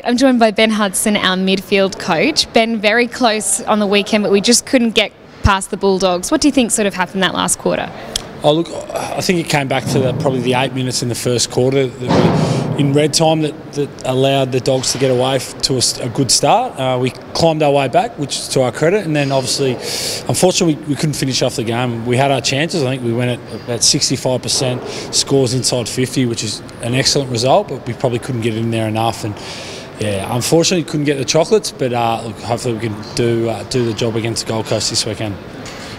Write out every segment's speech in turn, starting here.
I'm joined by Ben Hudson, our midfield coach. Ben, very close on the weekend, but we just couldn't get past the Bulldogs. What do you think sort of happened that last quarter? Oh, look, I think it came back to probably the 8 minutes in the first quarter in red time that allowed the Dogs to get away to a good start. We climbed our way back, which is to our credit, and then obviously, unfortunately, we couldn't finish off the game. We had our chances. I think we went at about 65% scores inside 50, which is an excellent result, but we probably couldn't get in there enough. And yeah, unfortunately, couldn't get the chocolates, but look, hopefully we can do the job against the Gold Coast this weekend.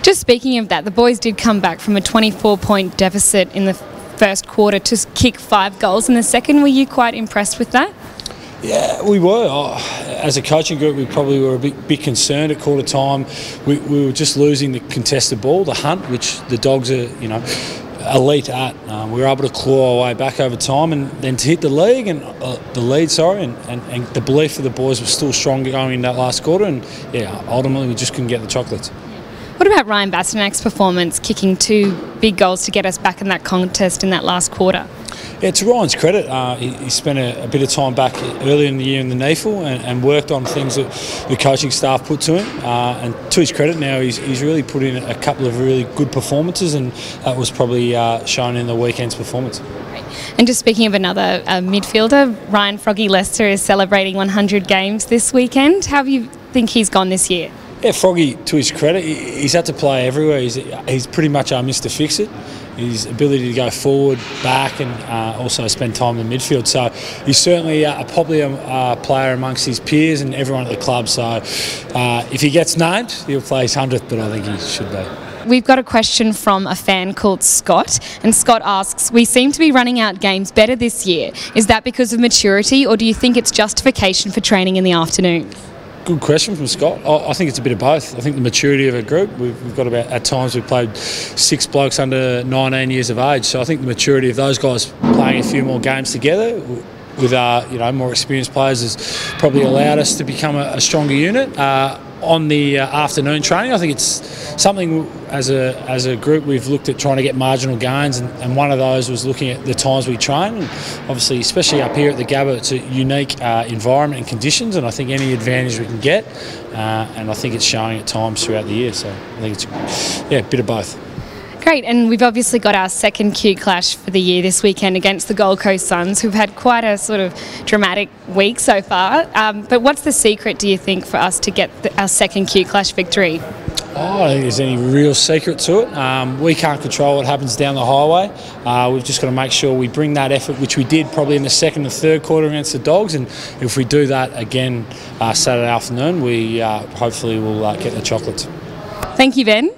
Just speaking of that, the boys did come back from a 24-point deficit in the first quarter to kick 5 goals in the second. Were you quite impressed with that? Yeah, we were. As a coaching group, we probably were a bit concerned at quarter time. We were just losing the contested ball, the hunt, which the Dogs are, elite at. We were able to claw our way back over time, and then to hit the lead, and the belief of the boys was still strong going in that last quarter, and yeah, ultimately we just couldn't get the chocolates. What about Ryan Bastinak's performance, kicking 2 big goals to get us back in that contest in that last quarter? Yeah, to Ryan's credit, he spent a bit of time back earlier in the year in the NEFL and worked on things that the coaching staff put to him. And to his credit now, he's really put in a couple of really good performances, and that was probably shown in the weekend's performance. And just speaking of another midfielder, Ryan "Froggy" Lester is celebrating 100 games this weekend. How do you think he's gone this year? Yeah, Froggy, to his credit, he's had to play everywhere. He's pretty much our Mr. Fix-It. His ability to go forward, back, and also spend time in the midfield. So he's certainly a popular player amongst his peers and everyone at the club. So if he gets named, he'll play his 100th, but I think he should be. We've got a question from a fan called Scott, and Scott asks, we seem to be running out games better this year. Is that because of maturity, or do you think it's justification for training in the afternoon? Good question from Scott. I think it's a bit of both. I think the maturity of a group, we've got about, at times we've played 6 blokes under 19 years of age, so I think the maturity of those guys playing a few more games together with more experienced players has probably allowed us to become a stronger unit. On the afternoon training, I think it's something as a group we've looked at trying to get marginal gains, and one of those was looking at the times we train. And obviously, especially up here at the Gabba, it's a unique environment and conditions, and I think any advantage we can get, and I think it's showing at times throughout the year. So I think it's a bit of both. Great, and we've obviously got our second Q clash for the year this weekend against the Gold Coast Suns, who've had quite a sort of dramatic week so far. But what's the secret, do you think, for us to get our second Q clash victory? I don't think there's any real secret to it. We can't control what happens down the highway. We've just got to make sure we bring that effort, which we did probably in the second and third quarter against the Dogs, and if we do that again Saturday afternoon, we hopefully will get the chocolates. Thank you, Ben.